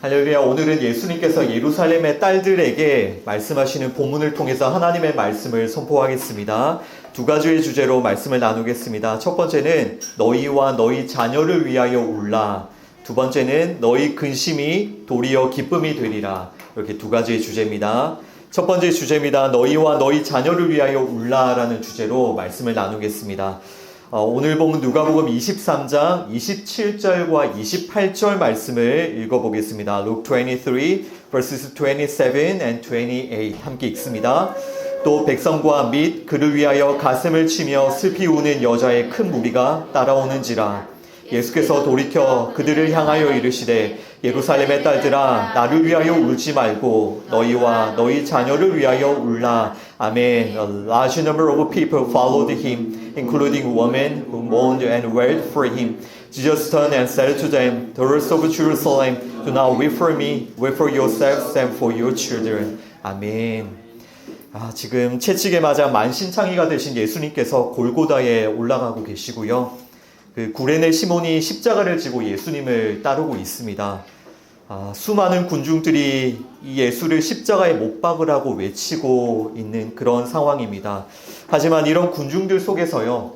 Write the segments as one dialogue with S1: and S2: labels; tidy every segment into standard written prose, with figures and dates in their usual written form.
S1: 할렐루야. 오늘은 예수님께서 예루살렘의 딸들에게 말씀하시는 본문을 통해서 하나님의 말씀을 선포하겠습니다. 두 가지의 주제로 말씀을 나누겠습니다. 첫 번째는 너희와 너희 자녀를 위하여 울라. 두 번째는 너희 근심이 도리어 기쁨이 되리라. 이렇게 두 가지의 주제입니다. 첫 번째 주제입니다. 너희와 너희 자녀를 위하여 울라라는 주제로 말씀을 나누겠습니다. 오늘 보면 누가복음 23장 27절과 28절 말씀을 읽어보겠습니다. Luke 23 verses 27 and 28 함께 읽습니다. 또 백성과 및 그를 위하여 가슴을 치며 슬피 우는 여자의 큰 무리가 따라오는지라. 예수께서 돌이켜 그들을 향하여 이르시되 예루살렘의 딸들아 나를 위하여 울지 말고 너희와 너희 자녀를 위하여 울라. 아멘. A large number of people followed him, including women who mourned and wept for him. Jesus turned and said to them, Daughters of Jerusalem, do not weep for me, weep for yourselves and for your children. 아멘. 지금 채찍에 맞아 만신창이가 되신 예수님께서 골고다에 올라가고 계시고요. 그 구레네 시몬이 십자가를 지고 예수님을 따르고 있습니다. 수많은 군중들이 이 예수를 십자가에 못 박으라고 외치고 있는 그런 상황입니다. 하지만 이런 군중들 속에서요,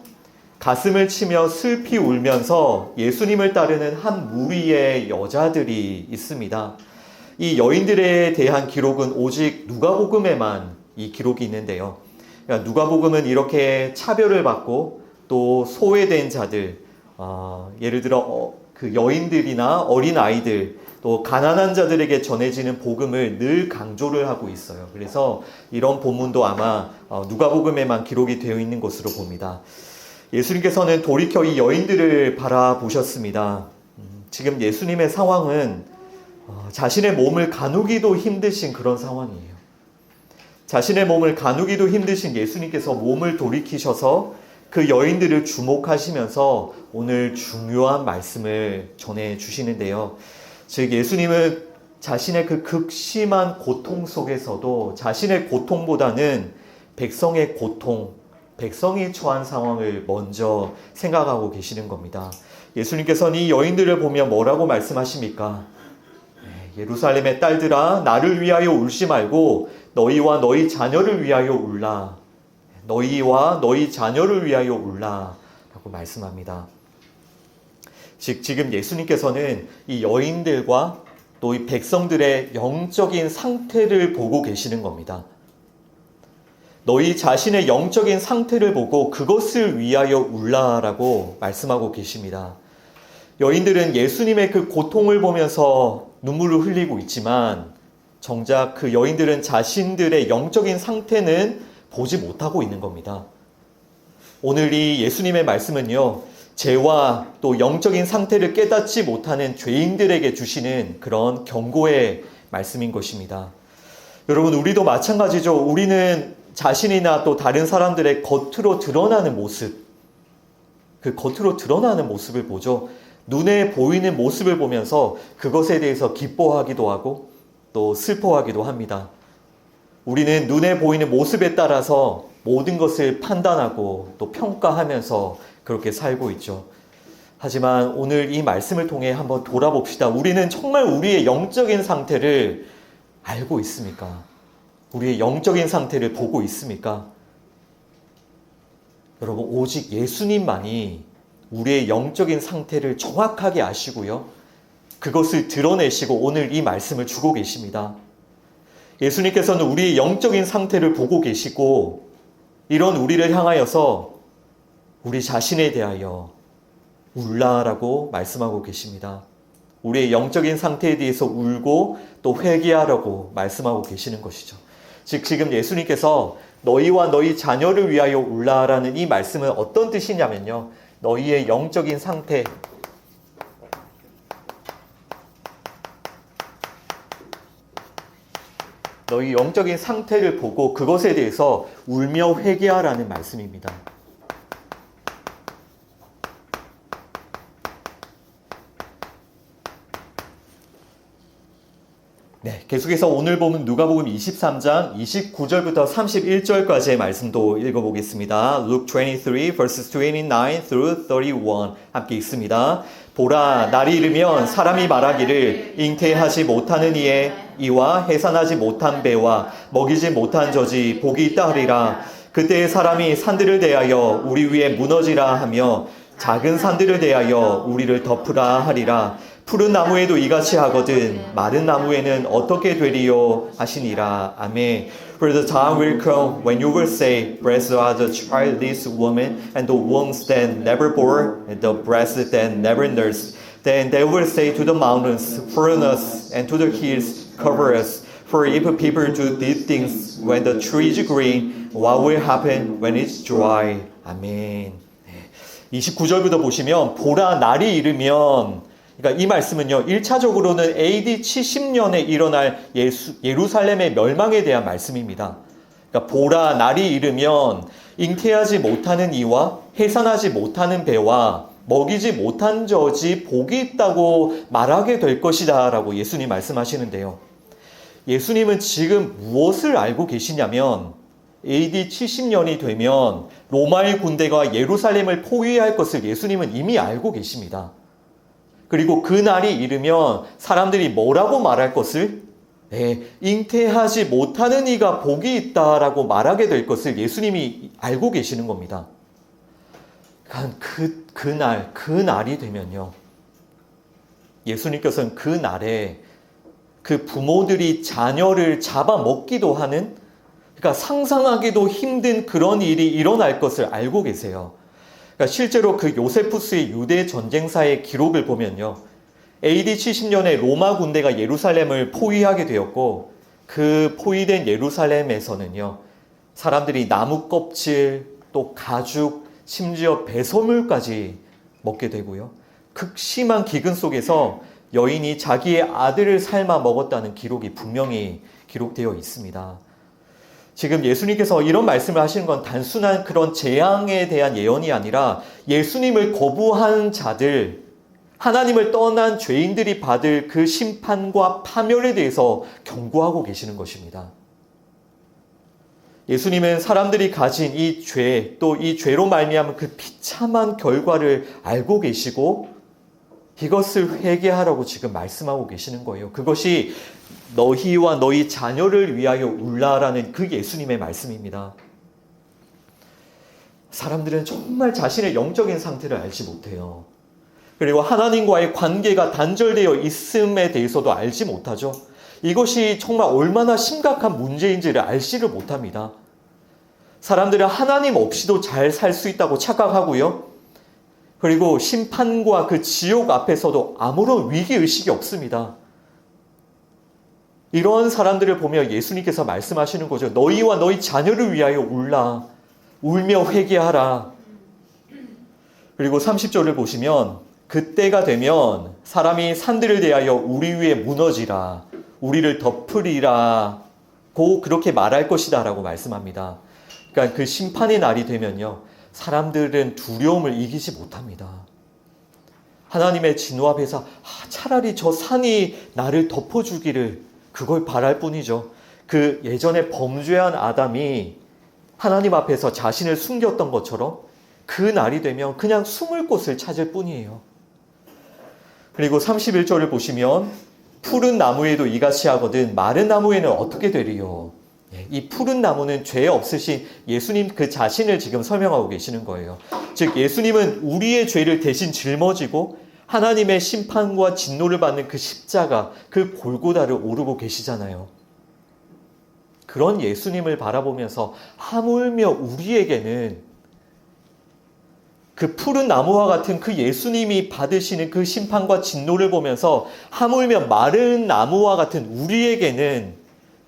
S1: 가슴을 치며 슬피 울면서 예수님을 따르는 한 무리의 여자들이 있습니다. 이 여인들에 대한 기록은 오직 누가복음에만 이 기록이 있는데요. 그러니까 누가복음은 이렇게 차별을 받고 또 소외된 자들, 예를 들어 그 여인들이나 어린 아이들, 또 가난한 자들에게 전해지는 복음을 늘 강조를 하고 있어요. 그래서 이런 본문도 아마 누가복음에만 기록이 되어 있는 것으로 봅니다. 예수님께서는 돌이켜 이 여인들을 바라보셨습니다. 지금 예수님의 상황은 자신의 몸을 가누기도 힘드신 그런 상황이에요. 자신의 몸을 가누기도 힘드신 예수님께서 몸을 돌이키셔서 그 여인들을 주목하시면서 오늘 중요한 말씀을 전해 주시는데요. 즉 예수님은 자신의 그 극심한 고통 속에서도 자신의 고통보다는 백성의 고통, 백성이 처한 상황을 먼저 생각하고 계시는 겁니다. 예수님께서는 이 여인들을 보며 뭐라고 말씀하십니까? 예루살렘의 딸들아 나를 위하여 울지 말고 너희와 너희 자녀를 위하여 울라. 너희와 너희 자녀를 위하여 울라 라고 말씀합니다. 즉 지금 예수님께서는 이 여인들과 또 이 백성들의 영적인 상태를 보고 계시는 겁니다. 너희 자신의 영적인 상태를 보고 그것을 위하여 울라라고 말씀하고 계십니다. 여인들은 예수님의 그 고통을 보면서 눈물을 흘리고 있지만 정작 그 여인들은 자신들의 영적인 상태는 보지 못하고 있는 겁니다. 오늘 이 예수님의 말씀은요, 죄와 또 영적인 상태를 깨닫지 못하는 죄인들에게 주시는 그런 경고의 말씀인 것입니다. 여러분, 우리도 마찬가지죠. 우리는 자신이나 또 다른 사람들의 겉으로 드러나는 모습, 그 겉으로 드러나는 모습을 보죠. 눈에 보이는 모습을 보면서 그것에 대해서 기뻐하기도 하고 또 슬퍼하기도 합니다. 우리는 눈에 보이는 모습에 따라서 모든 것을 판단하고 또 평가하면서 그렇게 살고 있죠. 하지만 오늘 이 말씀을 통해 한번 돌아봅시다. 우리는 정말 우리의 영적인 상태를 알고 있습니까? 우리의 영적인 상태를 보고 있습니까? 여러분, 오직 예수님만이 우리의 영적인 상태를 정확하게 아시고요. 그것을 드러내시고 오늘 이 말씀을 주고 계십니다. 예수님께서는 우리의 영적인 상태를 보고 계시고 이런 우리를 향하여서 우리 자신에 대하여 울라라고 말씀하고 계십니다. 우리의 영적인 상태에 대해서 울고 또 회개하라고 말씀하고 계시는 것이죠. 즉 지금 예수님께서 너희와 너희 자녀를 위하여 울라라는 이 말씀은 어떤 뜻이냐면요. 너희의 영적인 상태, 너희 영적인 상태를 보고 그것에 대해서 울며 회개하라는 말씀입니다. 네, 계속해서 오늘 보면 누가복음 23장 29절부터 31절까지의 말씀도 읽어보겠습니다. Luke 23 verses 29 through 31 함께 읽습니다. 보라, 날이 이르면 사람이 말하기를 잉태하지 못하는 이와 해산하지 못한 배와 먹이지 못한 젖이 복이 있다 하리라. 그때의 사람이 산들을 대하여 우리 위에 무너지라 하며 작은 산들을 대하여 우리를 덮으라 하리라. 푸른 나무에도 이같이 하거든 마른 나무에는 어떻게 되리요 하시니라. 아멘. For the time will come when you will say, Blessed are the childless woman and the wombs that never bore, and the breasts that never nursed. Then they will say to the mountains, Fall on us, and to the hills, Cover us. For if people do these things when the tree is green, what will happen when it's dry? 아멘. 29절부터 보시면 보라 날이 이르면, 그러니까 이 말씀은요, 1차적으로는 AD 70년에 일어날 예루살렘의 멸망에 대한 말씀입니다. 그러니까 보라 날이 이르면 잉태하지 못하는 이와 해산하지 못하는 배와 먹이지 못한 젖이 복이 있다고 말하게 될 것이다 라고 예수님 말씀하시는데요. 예수님은 지금 무엇을 알고 계시냐면 AD 70년이 되면 로마의 군대가 예루살렘을 포위할 것을 예수님은 이미 알고 계십니다. 그리고 그 날이 이르면 사람들이 뭐라고 말할 것을? 잉태하지 못하는 이가 복이 있다라고 말하게 될 것을 예수님이 알고 계시는 겁니다. 그 날이 되면요. 예수님께서는 그 날에 그 부모들이 자녀를 잡아먹기도 하는, 그러니까 상상하기도 힘든 그런 일이 일어날 것을 알고 계세요. 그러니까 실제로 그 요세푸스의 유대 전쟁사의 기록을 보면요. AD 70년에 로마 군대가 예루살렘을 포위하게 되었고, 그 포위된 예루살렘에서는요, 사람들이 나무 껍질, 또 가죽, 심지어 배설물까지 먹게 되고요. 극심한 기근 속에서 여인이 자기의 아들을 삶아 먹었다는 기록이 분명히 기록되어 있습니다. 지금 예수님께서 이런 말씀을 하시는 건 단순한 그런 재앙에 대한 예언이 아니라 예수님을 거부한 자들, 하나님을 떠난 죄인들이 받을 그 심판과 파멸에 대해서 경고하고 계시는 것입니다. 예수님은 사람들이 가진 이 죄, 또 이 죄로 말미암은 그 비참한 결과를 알고 계시고 이것을 회개하라고 지금 말씀하고 계시는 거예요. 그것이 너희와 너희 자녀를 위하여 울라라는 그 예수님의 말씀입니다. 사람들은 정말 자신의 영적인 상태를 알지 못해요. 그리고 하나님과의 관계가 단절되어 있음에 대해서도 알지 못하죠. 이것이 정말 얼마나 심각한 문제인지를 알지를 못합니다. 사람들은 하나님 없이도 잘 살 수 있다고 착각하고요. 그리고 심판과 그 지옥 앞에서도 아무런 위기의식이 없습니다. 이런 사람들을 보며 예수님께서 말씀하시는 거죠. 너희와 너희 자녀를 위하여 울라. 울며 회개하라. 그리고 30절을 보시면 그때가 되면 사람이 산들을 대하여 우리 위에 무너지라. 우리를 덮으리라. 고 그렇게 말할 것이다 라고 말씀합니다. 그러니까 그 심판의 날이 되면요. 사람들은 두려움을 이기지 못합니다. 하나님의 진노 앞에서 차라리 저 산이 나를 덮어주기를 그걸 바랄 뿐이죠. 그 예전에 범죄한 아담이 하나님 앞에서 자신을 숨겼던 것처럼 그 날이 되면 그냥 숨을 곳을 찾을 뿐이에요. 그리고 31절을 보시면 푸른 나무에도 이같이 하거든 마른 나무에는 어떻게 되리요? 이 푸른 나무는 죄 없으신 예수님 그 자신을 지금 설명하고 계시는 거예요. 즉 예수님은 우리의 죄를 대신 짊어지고 하나님의 심판과 진노를 받는 그 십자가, 그 골고다를 오르고 계시잖아요. 그런 예수님을 바라보면서 하물며 우리에게는 그 푸른 나무와 같은 그 예수님이 받으시는 그 심판과 진노를 보면서 하물며 마른 나무와 같은 우리에게는,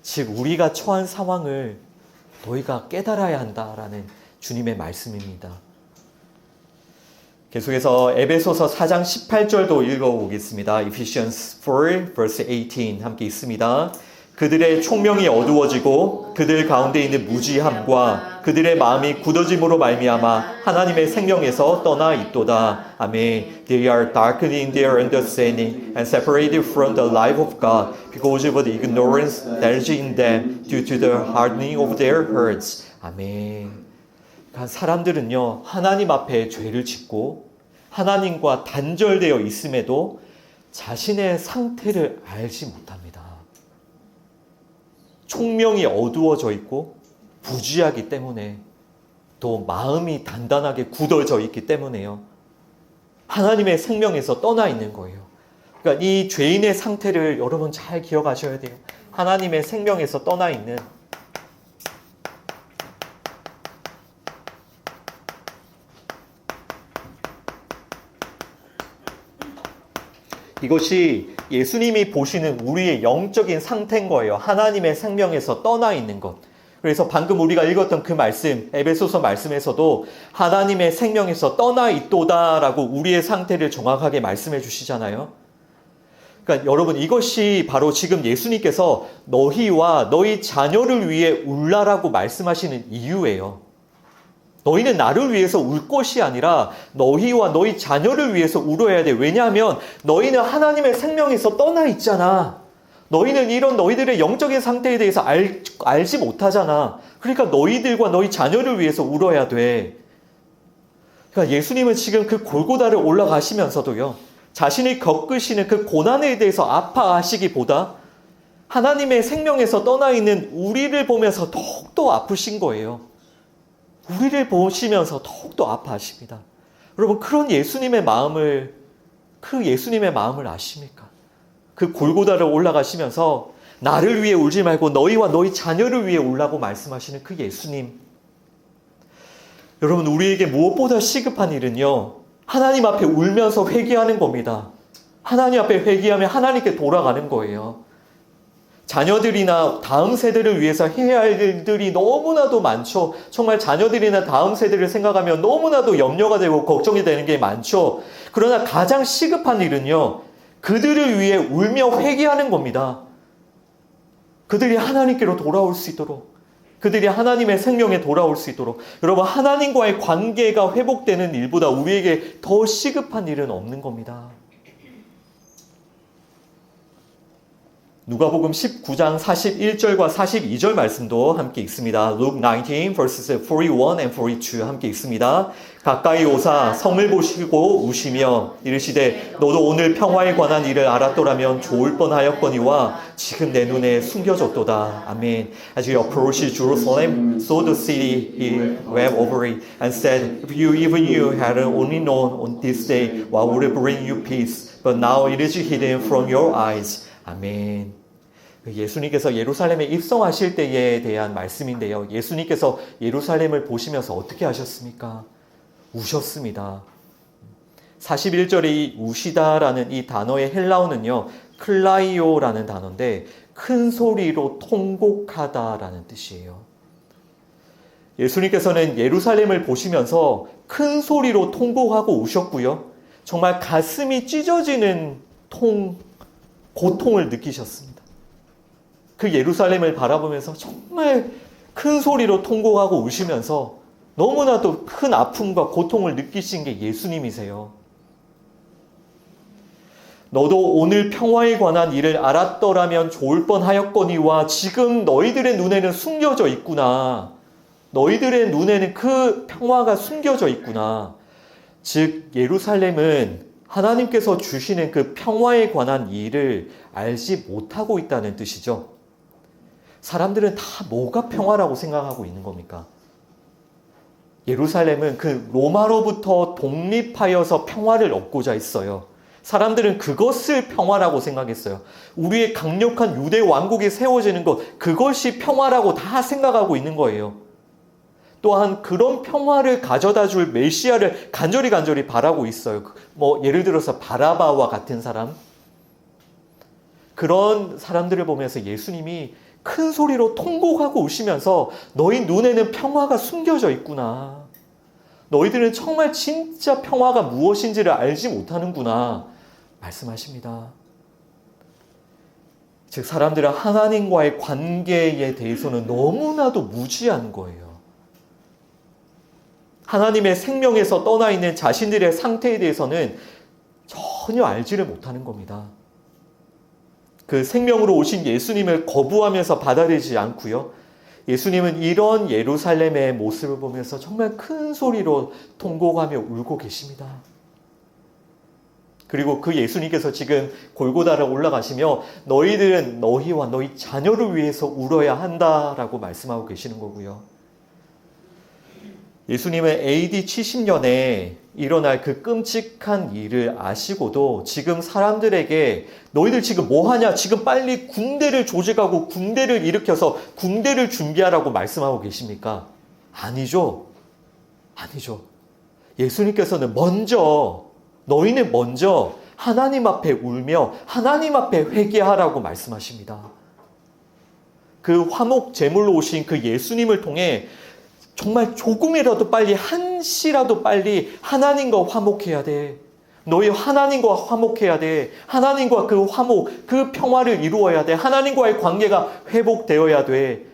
S1: 즉 우리가 처한 상황을 너희가 깨달아야 한다라는 주님의 말씀입니다. 계속해서 에베소서 4장 18절도 읽어보겠습니다. Ephesians 4 verse 18 함께 있습니다. 그들의 총명이 어두워지고 그들 가운데 있는 무지함과 그들의 마음이 굳어짐으로 말미암아 하나님의 생명에서 떠나 있도다. 아멘. They are darkened in their understanding and separated from the life of God because of the ignorance that is in them due to the hardening of their hearts. 아멘. 그러니까 사람들은요, 하나님 앞에 죄를 짓고 하나님과 단절되어 있음에도 자신의 상태를 알지 못합니다. 총명이 어두워져 있고 부주의하기 때문에, 또 마음이 단단하게 굳어져 있기 때문에요. 하나님의 생명에서 떠나 있는 거예요. 그러니까 이 죄인의 상태를 여러분 잘 기억하셔야 돼요. 하나님의 생명에서 떠나 있는, 이것이 예수님이 보시는 우리의 영적인 상태인 거예요. 하나님의 생명에서 떠나 있는 것. 그래서 방금 우리가 읽었던 그 말씀, 에베소서 말씀에서도 하나님의 생명에서 떠나 있도다라고 우리의 상태를 정확하게 말씀해 주시잖아요. 그러니까 여러분, 이것이 바로 지금 예수님께서 너희와 너희 자녀를 위해 울라라고 말씀하시는 이유예요. 너희는 나를 위해서 울 것이 아니라 너희와 너희 자녀를 위해서 울어야 돼. 왜냐하면 너희는 하나님의 생명에서 떠나 있잖아. 너희는 이런 너희들의 영적인 상태에 대해서 알지 못하잖아. 그러니까 너희들과 너희 자녀를 위해서 울어야 돼. 그러니까 예수님은 지금 그 골고다를 올라가시면서도요, 자신이 겪으시는 그 고난에 대해서 아파하시기보다 하나님의 생명에서 떠나 있는 우리를 보면서 더욱더 아프신 거예요. 우리를 보시면서 더욱더 아파하십니다. 여러분, 그런 예수님의 마음을, 그 예수님의 마음을 아십니까? 그 골고다를 올라가시면서 나를 위해 울지 말고 너희와 너희 자녀를 위해 울라고 말씀하시는 그 예수님. 여러분, 우리에게 무엇보다 시급한 일은요, 하나님 앞에 울면서 회개하는 겁니다. 하나님 앞에 회개하면 하나님께 돌아가는 거예요. 자녀들이나 다음 세대를 위해서 해야 할 일들이 너무나도 많죠. 정말 자녀들이나 다음 세대를 생각하면 너무나도 염려가 되고 걱정이 되는 게 많죠. 그러나 가장 시급한 일은요, 그들을 위해 울며 회개하는 겁니다. 그들이 하나님께로 돌아올 수 있도록, 그들이 하나님의 생명에 돌아올 수 있도록. 여러분, 하나님과의 관계가 회복되는 일보다 우리에게 더 시급한 일은 없는 겁니다. 누가복음 19장 41절과 42절 말씀도 함께 읽습니다. Luke 19 verses 41 and 42 함께 읽습니다. 가까이 오사 성을 보시고 우시며 이르시되 너도 오늘 평화에 관한 일을 알았더라면 좋을 뻔하였거니와 지금 내 눈에 숨겨졌도다. 아멘. As you approached Jerusalem, so the city he wept over it and said, if you even you had only known on this day what would bring you peace, but now it is hidden from your eyes. 아멘. 예수님께서 예루살렘에 입성하실 때에 대한 말씀인데요. 예수님께서 예루살렘을 보시면서 어떻게 하셨습니까? 우셨습니다. 41절에 이 우시다라는 이 단어의 헬라어는요, 클라이오라는 단어인데 큰 소리로 통곡하다라는 뜻이에요. 예수님께서는 예루살렘을 보시면서 큰 소리로 통곡하고 우셨고요. 정말 가슴이 찢어지는 고통을 느끼셨습니다. 그 예루살렘을 바라보면서 정말 큰 소리로 통곡하고 우시면서 너무나도 큰 아픔과 고통을 느끼신 게 예수님이세요. 너도 오늘 평화에 관한 일을 알았더라면 좋을 뻔하였거니와 지금 너희들의 눈에는 숨겨져 있구나. 너희들의 눈에는 그 평화가 숨겨져 있구나. 즉 예루살렘은 하나님께서 주시는 그 평화에 관한 일을 알지 못하고 있다는 뜻이죠. 사람들은 다 뭐가 평화라고 생각하고 있는 겁니까? 예루살렘은 그 로마로부터 독립하여서 평화를 얻고자 했어요. 사람들은 그것을 평화라고 생각했어요. 우리의 강력한 유대 왕국이 세워지는 것, 그것이 평화라고 다 생각하고 있는 거예요. 또한 그런 평화를 가져다 줄 메시아를 간절히 바라고 있어요. 예를 들어서 바라바와 같은 사람. 그런 사람들을 보면서 예수님이 큰 소리로 통곡하고 우시면서 너희 눈에는 평화가 숨겨져 있구나. 너희들은 정말 진짜 평화가 무엇인지를 알지 못하는구나. 말씀하십니다. 즉 사람들은 하나님과의 관계에 대해서는 너무나도 무지한 거예요. 하나님의 생명에서 떠나 있는 자신들의 상태에 대해서는 전혀 알지를 못하는 겁니다. 그 생명으로 오신 예수님을 거부하면서 받아들이지 않고요. 예수님은 이런 예루살렘의 모습을 보면서 정말 큰 소리로 통곡하며 울고 계십니다. 그리고 그 예수님께서 지금 골고다를 올라가시며 너희들은 너희와 너희 자녀를 위해서 울어야 한다라고 말씀하고 계시는 거고요. 예수님은 AD 70년에 일어날 그 끔찍한 일을 아시고도 지금 사람들에게 너희들 지금 뭐 하냐? 지금 빨리 군대를 조직하고 군대를 일으켜서 군대를 준비하라고 말씀하고 계십니까? 아니죠. 아니죠. 예수님께서는 너희는 먼저 하나님 앞에 울며 하나님 앞에 회개하라고 말씀하십니다. 그 화목 제물로 오신 그 예수님을 통해 정말 조금이라도 빨리, 한시라도 빨리 하나님과 화목해야 돼. 너희 하나님과 화목해야 돼. 하나님과 그 화목, 그 평화를 이루어야 돼. 하나님과의 관계가 회복되어야 돼.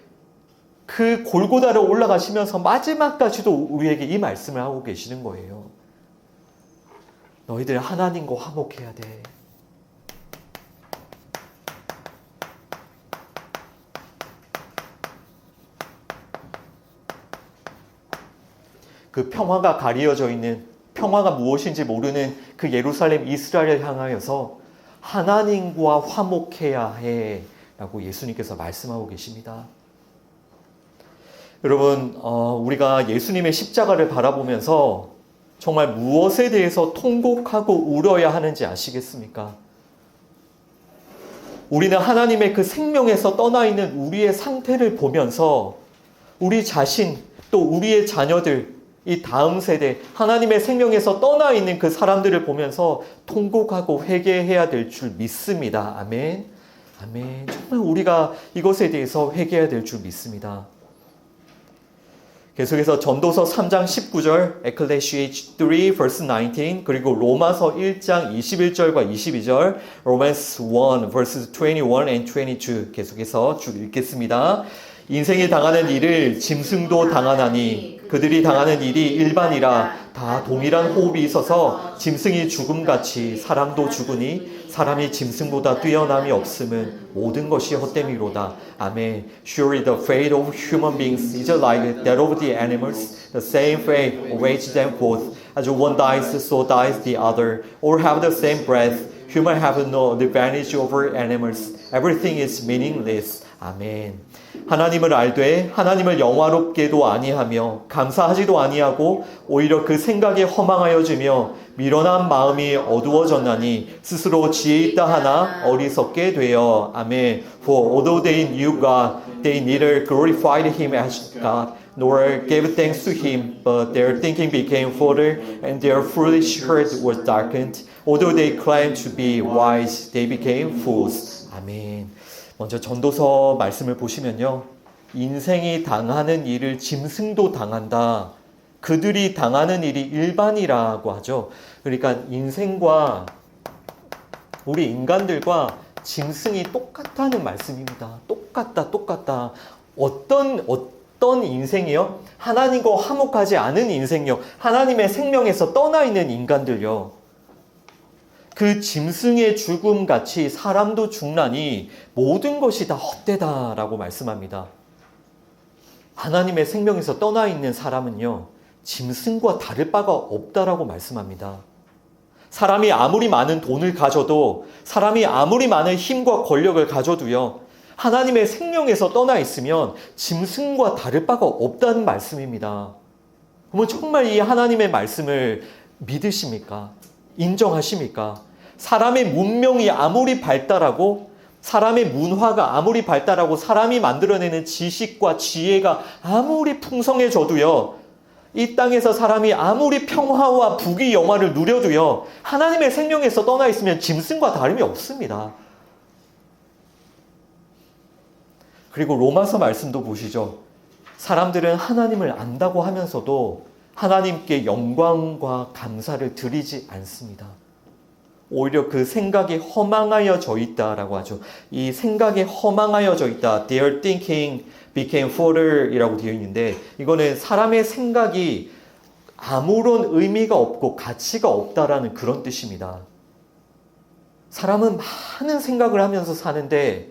S1: 그 골고다를 올라가시면서 마지막까지도 우리에게 이 말씀을 하고 계시는 거예요. 너희들 하나님과 화목해야 돼. 그 평화가 가리어져 있는, 평화가 무엇인지 모르는 그 예루살렘 이스라엘을 향하여서 하나님과 화목해야 해 라고 예수님께서 말씀하고 계십니다. 여러분, 우리가 예수님의 십자가를 바라보면서 정말 무엇에 대해서 통곡하고 울어야 하는지 아시겠습니까? 우리는 하나님의 그 생명에서 떠나 있는 우리의 상태를 보면서 우리 자신, 또 우리의 자녀들, 이 다음 세대, 하나님의 생명에서 떠나 있는 그 사람들을 보면서 통곡하고 회개해야 될 줄 믿습니다. 아멘. 아멘. 정말 우리가 이것에 대해서 회개해야 될 줄 믿습니다. 계속해서 전도서 3장 19절, Ecclesiastes 3 verse 19, 그리고 로마서 1장 21절과 22절, Romans 1 verses 21 and 22 계속해서 쭉 읽겠습니다. 인생이 당하는 일을 짐승도 당하나니 그들이 당하는 일이 일반이라 다 동일한 호흡이 있어서 짐승이 죽음같이 사람도 죽으니 사람이 짐승보다 뛰어남이 없음은 모든 것이 헛됨이로다. 아멘. Surely the fate of human beings is like that of the animals. The same fate awaits them both. As one dies, so dies the other. All have the same breath. Humans have no advantage over animals. Everything is meaningless. 아멘. 하나님을 알되 하나님을 영화롭게도 아니하며 감사하지도 아니하고 오히려 그 생각에 허망하여지며 미련한 마음이 어두워졌나니 스스로 지혜 있다 하나 어리석게 되어. 아멘. For although they knew God, they neither glorified Him as God nor gave thanks to Him, but their thinking became futile and their foolish heart was darkened. Although they claimed to be wise, they became fools. 아멘. 먼저 전도서 말씀을 보시면요. 인생이 당하는 일을 짐승도 당한다. 그들이 당하는 일이 일반이라고 하죠. 그러니까 인생과 우리 인간들과 짐승이 똑같다는 말씀입니다. 똑같다. 어떤 인생이요? 하나님과 화목하지 않은 인생요. 하나님의 생명에서 떠나 있는 인간들요. 그 짐승의 죽음같이 사람도 죽나니 모든 것이 다 헛되다라고 말씀합니다. 하나님의 생명에서 떠나 있는 사람은요, 짐승과 다를 바가 없다라고 말씀합니다. 사람이 아무리 많은 돈을 가져도, 사람이 아무리 많은 힘과 권력을 가져도요, 하나님의 생명에서 떠나 있으면 짐승과 다를 바가 없다는 말씀입니다. 그러면 정말 이 하나님의 말씀을 믿으십니까? 인정하십니까? 사람의 문명이 아무리 발달하고 사람의 문화가 아무리 발달하고 사람이 만들어내는 지식과 지혜가 아무리 풍성해져도요, 이 땅에서 사람이 아무리 평화와 부귀 영화를 누려도요, 하나님의 생명에서 떠나 있으면 짐승과 다름이 없습니다. 그리고 로마서 말씀도 보시죠. 사람들은 하나님을 안다고 하면서도 하나님께 영광과 감사를 드리지 않습니다. 오히려 그 생각이 허망하여져 있다라고 하죠. 이 생각이 허망하여져 있다. Their thinking became futile 이라고 되어 있는데, 이거는 사람의 생각이 아무런 의미가 없고 가치가 없다라는 그런 뜻입니다. 사람은 많은 생각을 하면서 사는데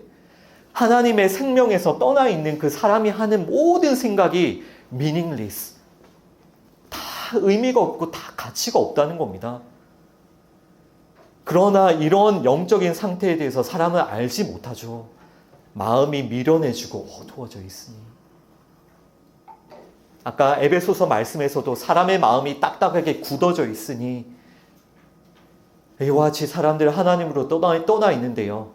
S1: 하나님의 생명에서 떠나 있는 그 사람이 하는 모든 생각이 meaningless. 다 의미가 없고 다 가치가 없다는 겁니다. 그러나 이런 영적인 상태에 대해서 사람은 알지 못하죠. 마음이 미련해지고 어두워져 있으니. 아까 에베소서 말씀에서도 사람의 마음이 딱딱하게 굳어져 있으니 이와 같이 사람들 하나님으로 떠나 있는데요.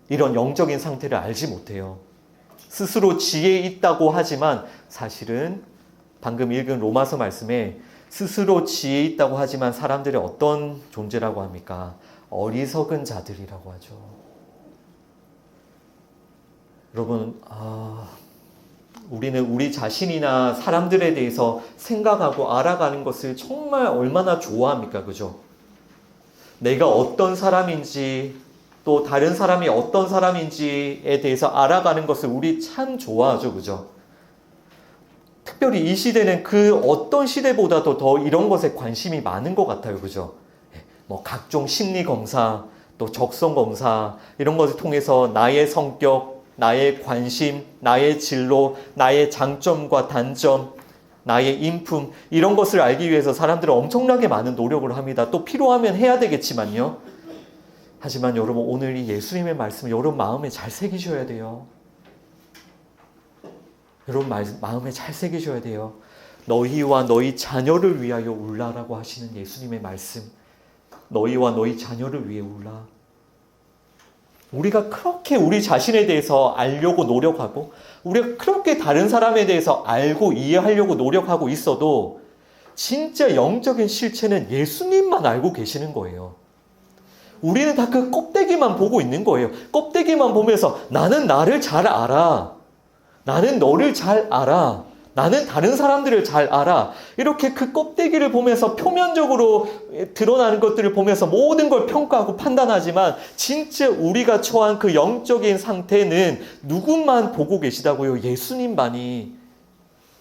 S1: 이런 영적인 상태를 알지 못해요. 스스로 지혜 있다고 하지만 사실은 방금 읽은 로마서 말씀에 스스로 지혜 있다고 하지만 사람들이 어떤 존재라고 합니까? 어리석은 자들이라고 하죠. 여러분, 우리는 우리 자신이나 사람들에 대해서 생각하고 알아가는 것을 정말 얼마나 좋아합니까? 그죠? 내가 어떤 사람인지 또 다른 사람이 어떤 사람인지에 대해서 알아가는 것을 우리 참 좋아하죠. 그죠? 특별히 이 시대는 그 어떤 시대보다도 더 이런 것에 관심이 많은 것 같아요. 그죠? 뭐 각종 심리 검사, 또 적성 검사 이런 것을 통해서 나의 성격, 나의 관심, 나의 진로, 나의 장점과 단점, 나의 인품 이런 것을 알기 위해서 사람들은 엄청나게 많은 노력을 합니다. 또 필요하면 해야 되겠지만요. 하지만 여러분 오늘 이 예수님의 말씀을 여러분 마음에 잘 새기셔야 돼요. 여러분 마음에 잘 새기셔야 돼요. 너희와 너희 자녀를 위하여 울라라고 하시는 예수님의 말씀. 너희와 너희 자녀를 위해 울라. 우리가 그렇게 우리 자신에 대해서 알려고 노력하고 우리가 그렇게 다른 사람에 대해서 알고 이해하려고 노력하고 있어도 진짜 영적인 실체는 예수님만 알고 계시는 거예요. 우리는 다 그 껍데기만 보고 있는 거예요. 껍데기만 보면서 나는 나를 잘 알아. 나는 너를 잘 알아. 나는 다른 사람들을 잘 알아. 이렇게 그 껍데기를 보면서 표면적으로 드러나는 것들을 보면서 모든 걸 평가하고 판단하지만 진짜 우리가 처한 그 영적인 상태는 누구만 보고 계시다고요? 예수님만이.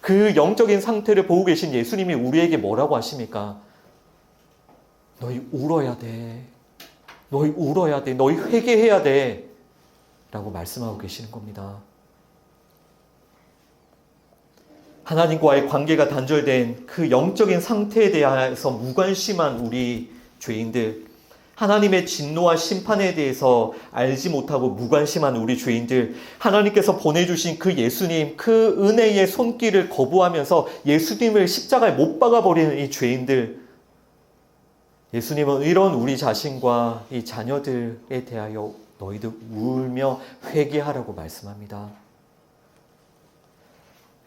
S1: 그 영적인 상태를 보고 계신 예수님이 우리에게 뭐라고 하십니까? 너희 울어야 돼. 너희 울어야 돼. 너희 회개해야 돼. 라고 말씀하고 계시는 겁니다. 하나님과의 관계가 단절된 그 영적인 상태에 대해서 무관심한 우리 죄인들, 하나님의 진노와 심판에 대해서 알지 못하고 무관심한 우리 죄인들, 하나님께서 보내주신 그 예수님, 그 은혜의 손길을 거부하면서 예수님을 십자가에 못 박아버리는 이 죄인들, 예수님은 이런 우리 자신과 이 자녀들에 대하여 너희들 울며 회개하라고 말씀합니다.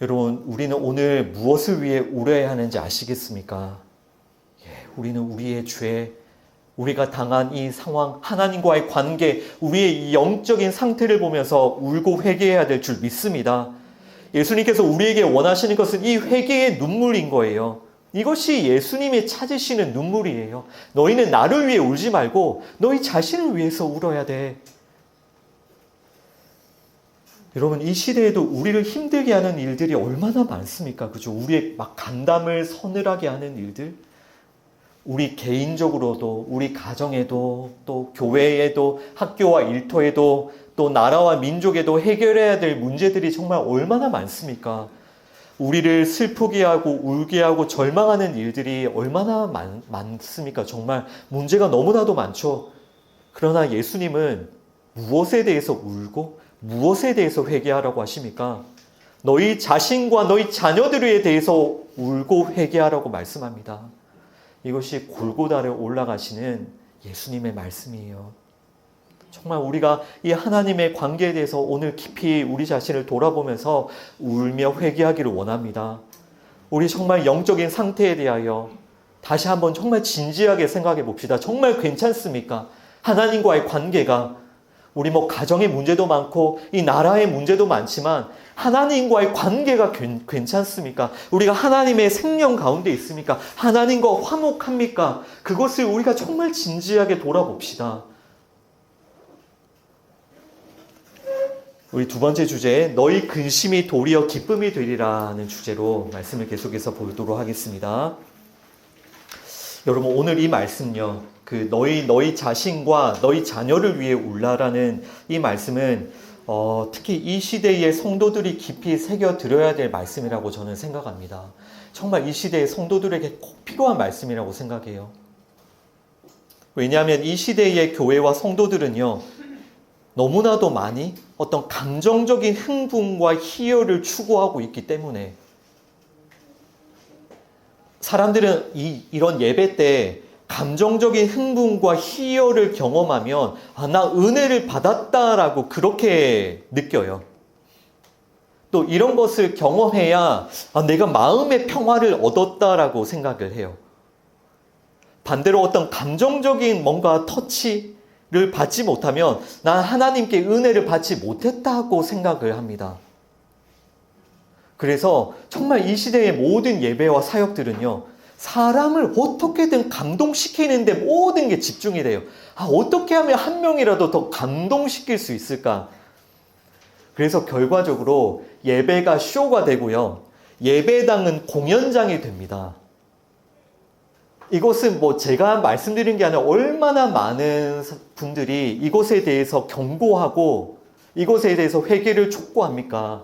S1: 여러분, 우리는 오늘 무엇을 위해 울어야 하는지 아시겠습니까? 우리는 우리의 죄, 우리가 당한 이 상황, 하나님과의 관계, 우리의 이 영적인 상태를 보면서 울고 회개해야 될 줄 믿습니다. 예수님께서 우리에게 원하시는 것은 이 회개의 눈물인 거예요. 이것이 예수님이 찾으시는 눈물이에요. 너희는 나를 위해 울지 말고 너희 자신을 위해서 울어야 돼. 여러분, 이 시대에도 우리를 힘들게 하는 일들이 얼마나 많습니까? 그죠? 우리의 막 간담을 서늘하게 하는 일들. 우리 개인적으로도, 우리 가정에도, 또 교회에도, 학교와 일터에도, 또 나라와 민족에도 해결해야 될 문제들이 정말 얼마나 많습니까? 우리를 슬프게 하고 울게 하고 절망하는 일들이 얼마나 많습니까? 정말 문제가 너무나도 많죠. 그러나 예수님은 무엇에 대해서 울고 무엇에 대해서 회개하라고 하십니까? 너희 자신과 너희 자녀들에 대해서 울고 회개하라고 말씀합니다. 이것이 골고다를 올라가시는 예수님의 말씀이에요. 정말 우리가 이 하나님의 관계에 대해서 오늘 깊이 우리 자신을 돌아보면서 울며 회개하기를 원합니다. 우리 정말 영적인 상태에 대하여 다시 한번 정말 진지하게 생각해 봅시다. 정말 괜찮습니까? 하나님과의 관계가 우리 가정의 문제도 많고 이 나라의 문제도 많지만 하나님과의 관계가 괜찮습니까? 우리가 하나님의 생명 가운데 있습니까? 하나님과 화목합니까? 그것을 우리가 정말 진지하게 돌아봅시다. 우리 두 번째 주제, 너희 근심이 도리어 기쁨이 되리라는 주제로 말씀을 계속해서 보도록 하겠습니다. 여러분, 오늘 이 말씀요, 너희 자신과 너희 자녀를 위해 울라라는 이 말씀은 특히 이 시대의 성도들이 깊이 새겨들어야 될 말씀이라고 저는 생각합니다. 정말 이 시대의 성도들에게 꼭 필요한 말씀이라고 생각해요. 왜냐하면 이 시대의 교회와 성도들은요, 너무나도 많이 어떤 감정적인 흥분과 희열을 추구하고 있기 때문에 사람들은 이런 예배 때 감정적인 흥분과 희열을 경험하면 나 은혜를 받았다라고 그렇게 느껴요. 또 이런 것을 경험해야 내가 마음의 평화를 얻었다라고 생각을 해요. 반대로 어떤 감정적인 뭔가 터치를 받지 못하면 난 하나님께 은혜를 받지 못했다고 생각을 합니다. 그래서 정말 이 시대의 모든 예배와 사역들은요, 사람을 어떻게든 감동시키는데 모든 게 집중이 돼요. 어떻게 하면 한 명이라도 더 감동시킬 수 있을까? 그래서 결과적으로 예배가 쇼가 되고요, 예배당은 공연장이 됩니다. 이것은 제가 말씀드린 게 아니라 얼마나 많은 분들이 이것에 대해서 경고하고 이것에 대해서 회개를 촉구합니까?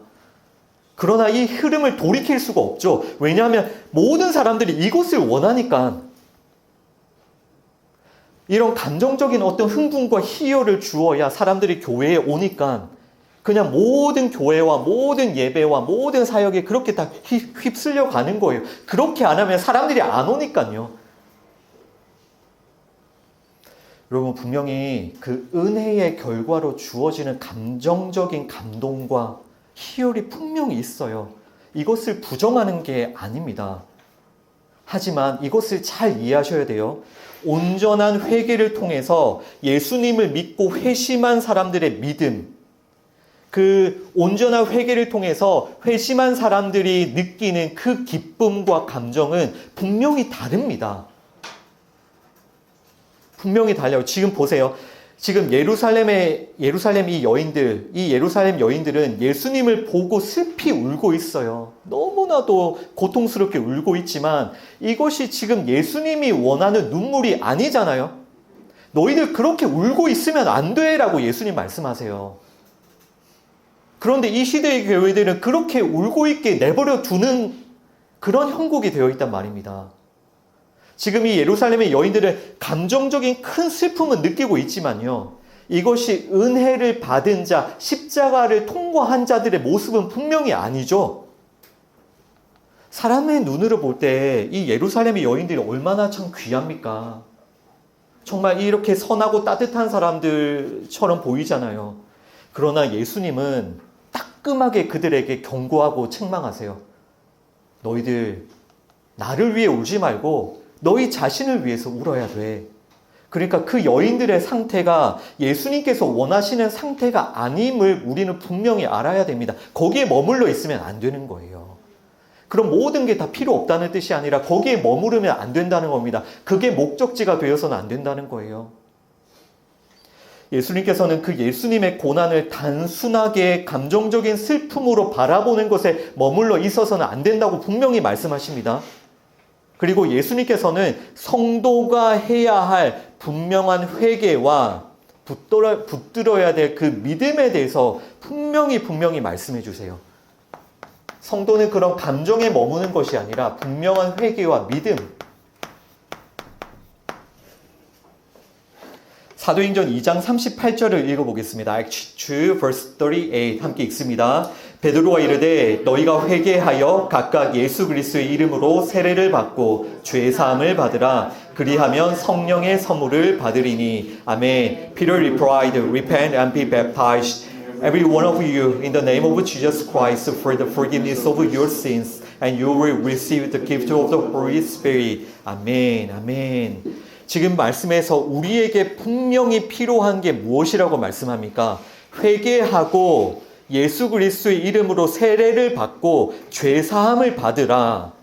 S1: 그러나 이 흐름을 돌이킬 수가 없죠. 왜냐하면 모든 사람들이 이것을 원하니까. 이런 감정적인 어떤 흥분과 희열을 주어야 사람들이 교회에 오니까 그냥 모든 교회와 모든 예배와 모든 사역에 그렇게 다 휩쓸려 가는 거예요. 그렇게 안 하면 사람들이 안 오니까요. 여러분, 분명히 그 은혜의 결과로 주어지는 감정적인 감동과 희열이 분명히 있어요. 이것을 부정하는 게 아닙니다. 하지만 이것을 잘 이해하셔야 돼요. 온전한 회개를 통해서 예수님을 믿고 회심한 사람들의 믿음, 그 온전한 회개를 통해서 회심한 사람들이 느끼는 그 기쁨과 감정은 분명히 다릅니다. 분명히 달라요. 지금 보세요. 지금 예루살렘 이 예루살렘 여인들은 예수님을 보고 슬피 울고 있어요. 너무나도 고통스럽게 울고 있지만 이것이 지금 예수님이 원하는 눈물이 아니잖아요. 너희들 그렇게 울고 있으면 안 돼라고 예수님 말씀하세요. 그런데 이 시대의 교회들은 그렇게 울고 있게 내버려 두는 그런 형국이 되어 있단 말입니다. 지금 이 예루살렘의 여인들은 감정적인 큰 슬픔은 느끼고 있지만요, 이것이 은혜를 받은 자, 십자가를 통과한 자들의 모습은 분명히 아니죠. 사람의 눈으로 볼 때 이 예루살렘의 여인들이 얼마나 참 귀합니까? 정말 이렇게 선하고 따뜻한 사람들처럼 보이잖아요. 그러나 예수님은 따끔하게 그들에게 경고하고 책망하세요. 너희들 나를 위해 울지 말고 너희 자신을 위해서 울어야 돼. 그러니까 그 여인들의 상태가 예수님께서 원하시는 상태가 아님을 우리는 분명히 알아야 됩니다. 거기에 머물러 있으면 안 되는 거예요. 그럼 모든 게 다 필요 없다는 뜻이 아니라 거기에 머무르면 안 된다는 겁니다. 그게 목적지가 되어서는 안 된다는 거예요. 예수님께서는 그 예수님의 고난을 단순하게 감정적인 슬픔으로 바라보는 것에 머물러 있어서는 안 된다고 분명히 말씀하십니다. 그리고 예수님께서는 성도가 해야 할 분명한 회개와 붙들어야 될 그 믿음에 대해서 분명히 말씀해 주세요. 성도는 그런 감정에 머무는 것이 아니라 분명한 회개와 믿음. 사도행전 2장 38절을 읽어보겠습니다. Acts 2 verse 38 함께 읽습니다. 베드로가 이르되 너희가 회개하여 각각 예수 그리스도의 이름으로 세례를 받고 죄 사함을 받으라. 그리하면 성령의 선물을 받으리니. 아멘. Peter replied, Repent and be baptized, every one of you, in the name of Jesus Christ, for the forgiveness of your sins, and you will receive the gift of the Holy Spirit. 아멘. 아멘. 지금 말씀에서 우리에게 분명히 필요한 게 무엇이라고 말씀합니까? 회개하고 예수 그리스도의 이름으로 세례를 받고 죄 사함을 받으라.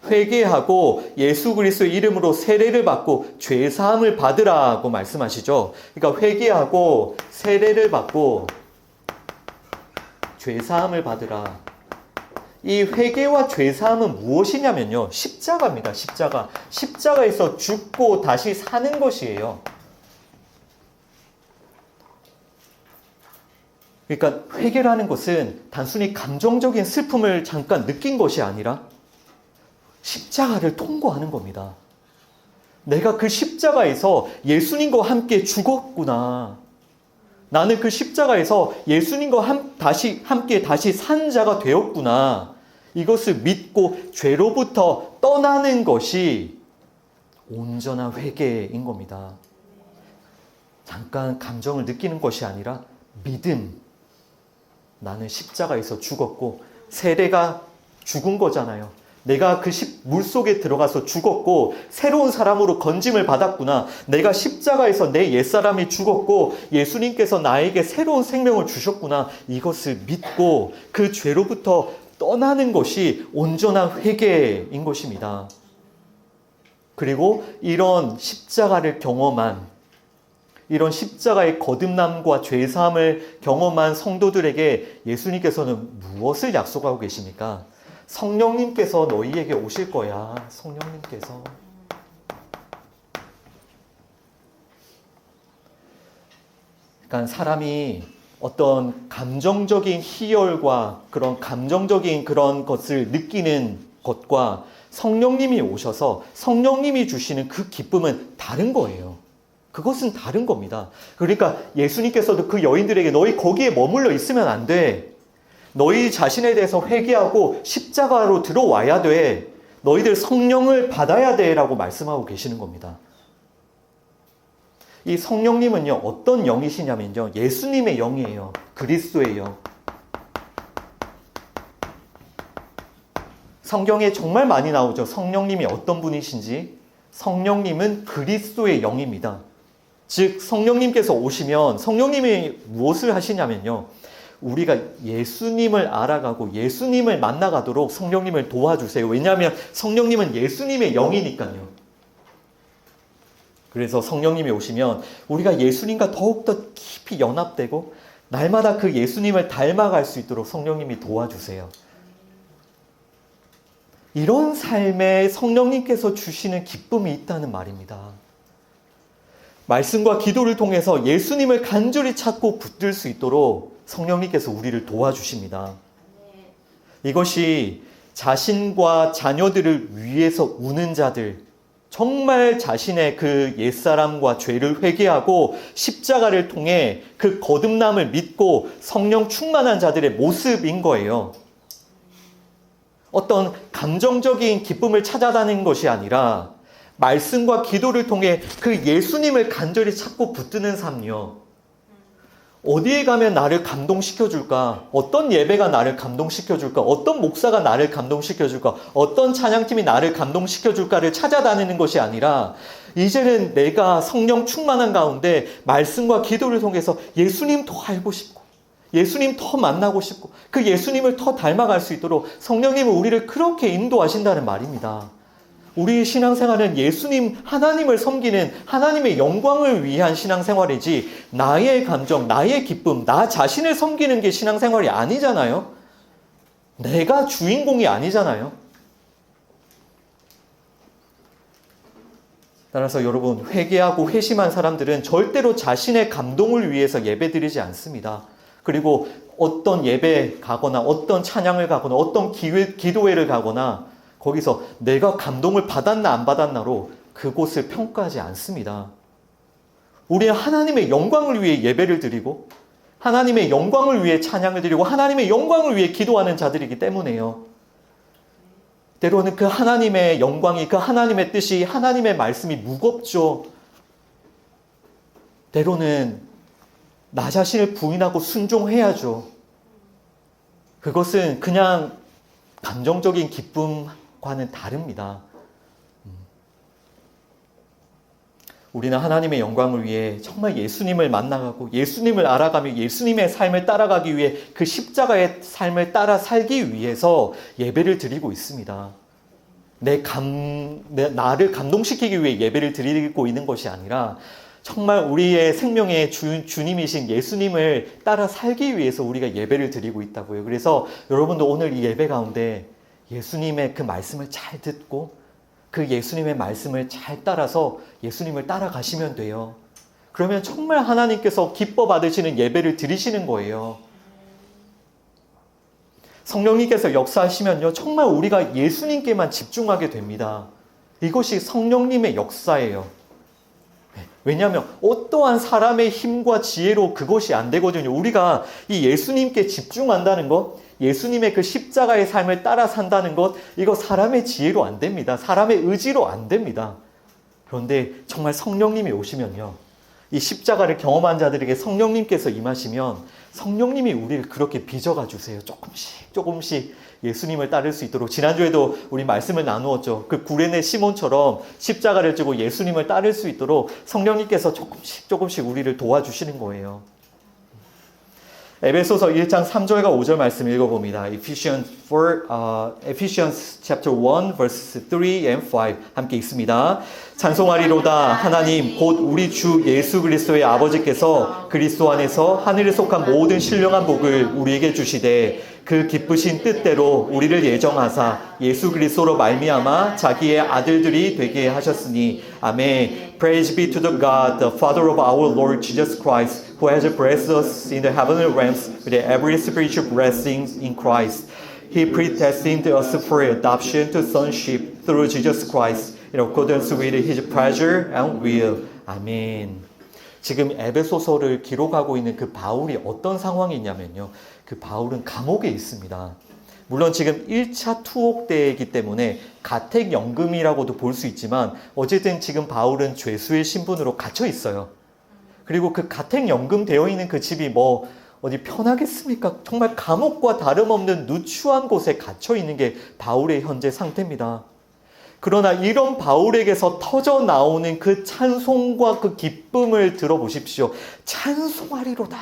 S1: 회개하고 예수 그리스도의 이름으로 세례를 받고 죄 사함을 받으라고 말씀하시죠. 그러니까 회개하고 세례를 받고 죄 사함을 받으라. 이 회개와 죄 사함은 무엇이냐면요, 십자가입니다. 십자가. 십자가에서 죽고 다시 사는 것이에요. 그러니까 회개라는 것은 단순히 감정적인 슬픔을 잠깐 느낀 것이 아니라 십자가를 통과하는 겁니다. 내가 그 십자가에서 예수님과 함께 죽었구나. 나는 그 십자가에서 예수님과 함께 다시 산 자가 되었구나. 이것을 믿고 죄로부터 떠나는 것이 온전한 회개인 겁니다. 잠깐 감정을 느끼는 것이 아니라 믿음. 나는 십자가에서 죽었고 세례가 죽은 거잖아요. 내가 그 물속에 들어가서 죽었고 새로운 사람으로 건짐을 받았구나. 내가 십자가에서 내 옛사람이 죽었고 예수님께서 나에게 새로운 생명을 주셨구나. 이것을 믿고 그 죄로부터 떠나는 것이 온전한 회개인 것입니다. 그리고 이런 십자가를 경험한, 이런 십자가의 거듭남과 죄사함을 경험한 성도들에게 예수님께서는 무엇을 약속하고 계십니까? 성령님께서 너희에게 오실 거야. 성령님께서. 그러니까 사람이 어떤 감정적인 희열과 그런 감정적인 그런 것을 느끼는 것과 성령님이 오셔서 성령님이 주시는 그 기쁨은 다른 거예요. 그것은 다른 겁니다. 그러니까 예수님께서도 그 여인들에게 너희 거기에 머물러 있으면 안 돼. 너희 자신에 대해서 회개하고 십자가로 들어와야 돼. 너희들 성령을 받아야 돼 라고 말씀하고 계시는 겁니다. 이 성령님은요, 어떤 영이시냐면요, 예수님의 영이에요. 그리스도의 영. 성경에 정말 많이 나오죠. 성령님이 어떤 분이신지. 성령님은 그리스도의 영입니다. 즉 성령님께서 오시면 성령님이 무엇을 하시냐면요, 우리가 예수님을 알아가고 예수님을 만나가도록 성령님을 도와주세요. 왜냐하면 성령님은 예수님의 영이니까요. 그래서 성령님이 오시면 우리가 예수님과 더욱더 깊이 연합되고 날마다 그 예수님을 닮아갈 수 있도록 성령님이 도와주세요. 이런 삶에 성령님께서 주시는 기쁨이 있다는 말입니다. 말씀과 기도를 통해서 예수님을 간절히 찾고 붙들 수 있도록 성령님께서 우리를 도와주십니다. 이것이 자신과 자녀들을 위해서 우는 자들, 정말 자신의 그 옛사람과 죄를 회개하고 십자가를 통해 그 거듭남을 믿고 성령 충만한 자들의 모습인 거예요. 어떤 감정적인 기쁨을 찾아다니는 것이 아니라 말씀과 기도를 통해 그 예수님을 간절히 찾고 붙드는 삶이요. 어디에 가면 나를 감동시켜줄까? 어떤 예배가 나를 감동시켜줄까? 어떤 목사가 나를 감동시켜줄까? 어떤 찬양팀이 나를 감동시켜줄까를 찾아다니는 것이 아니라 이제는 내가 성령 충만한 가운데 말씀과 기도를 통해서 예수님 더 알고 싶고 예수님 더 만나고 싶고 그 예수님을 더 닮아갈 수 있도록 성령님은 우리를 그렇게 인도하신다는 말입니다. 우리의 신앙생활은 예수님, 하나님을 섬기는 하나님의 영광을 위한 신앙생활이지 나의 감정, 나의 기쁨, 나 자신을 섬기는 게 신앙생활이 아니잖아요. 내가 주인공이 아니잖아요. 따라서 여러분, 회개하고 회심한 사람들은 절대로 자신의 감동을 위해서 예배드리지 않습니다. 그리고 어떤 예배 가거나 어떤 찬양을 가거나 어떤 기도회를 가거나 거기서 내가 감동을 받았나 안 받았나로 그곳을 평가하지 않습니다. 우리는 하나님의 영광을 위해 예배를 드리고 하나님의 영광을 위해 찬양을 드리고 하나님의 영광을 위해 기도하는 자들이기 때문에요. 때로는 그 하나님의 영광이, 그 하나님의 뜻이, 하나님의 말씀이 무겁죠. 때로는 나 자신을 부인하고 순종해야죠. 그것은 그냥 감정적인 기쁨과는 다릅니다. 우리는 하나님의 영광을 위해 정말 예수님을 만나가고 예수님을 알아가며 예수님의 삶을 따라가기 위해 그 십자가의 삶을 따라 살기 위해서 예배를 드리고 있습니다. 나를 감동시키기 위해 예배를 드리고 있는 것이 아니라 정말 우리의 생명의 주님이신 예수님을 따라 살기 위해서 우리가 예배를 드리고 있다고요. 그래서 여러분도 오늘 이 예배 가운데 예수님의 그 말씀을 잘 듣고 그 예수님의 말씀을 잘 따라서 예수님을 따라가시면 돼요. 그러면 정말 하나님께서 기뻐 받으시는 예배를 드리시는 거예요. 성령님께서 역사하시면요, 정말 우리가 예수님께만 집중하게 됩니다. 이것이 성령님의 역사예요. 왜냐하면 어떠한 사람의 힘과 지혜로 그것이 안 되거든요. 우리가 이 예수님께 집중한다는 것, 예수님의 그 십자가의 삶을 따라 산다는 것, 이거 사람의 지혜로 안 됩니다. 사람의 의지로 안 됩니다. 그런데 정말 성령님이 오시면요, 이 십자가를 경험한 자들에게 성령님께서 임하시면 성령님이 우리를 그렇게 빚어가 주세요. 조금씩 예수님을 따를 수 있도록. 지난주에도 우리 말씀을 나누었죠. 그 구레네 시몬처럼 십자가를 지고 예수님을 따를 수 있도록 성령님께서 조금씩 우리를 도와주시는 거예요. 에베소서 1장 3절과 5절 말씀 읽어봅니다. Ephesians chapter 1 verses 3 and 5 함께 읽습니다. 찬송하리로다 하나님 곧 우리 주 예수 그리스도의 아버지께서 그리스도 안에서 하늘에 속한 모든 신령한 복을 우리에게 주시되 그 기쁘신 뜻대로 우리를 예정하사 예수 그리스도로 말미암아 자기의 아들들이 되게 하셨으니 아멘. Praise be to the God, the Father of our Lord Jesus Christ, who has blessed us in the heavenly realms with every spiritual blessing in Christ. He predestined us for adoption to sonship through Jesus Christ, in accordance with His pleasure and will. 아멘. 지금 에베소서를 기록하고 있는 그 바울이 어떤 상황이 있냐면요, 그 바울은 감옥에 있습니다. 물론 지금 1차 투옥 때이기 때문에 가택연금이라고도 볼 수 있지만 어쨌든 지금 바울은 죄수의 신분으로 갇혀 있어요. 그리고 그 가택연금 되어 있는 그 집이 뭐 어디 편하겠습니까? 정말 감옥과 다름없는 누추한 곳에 갇혀 있는 게 바울의 현재 상태입니다. 그러나 이런 바울에게서 터져 나오는 그 찬송과 그 기쁨을 들어보십시오. 찬송하리로다.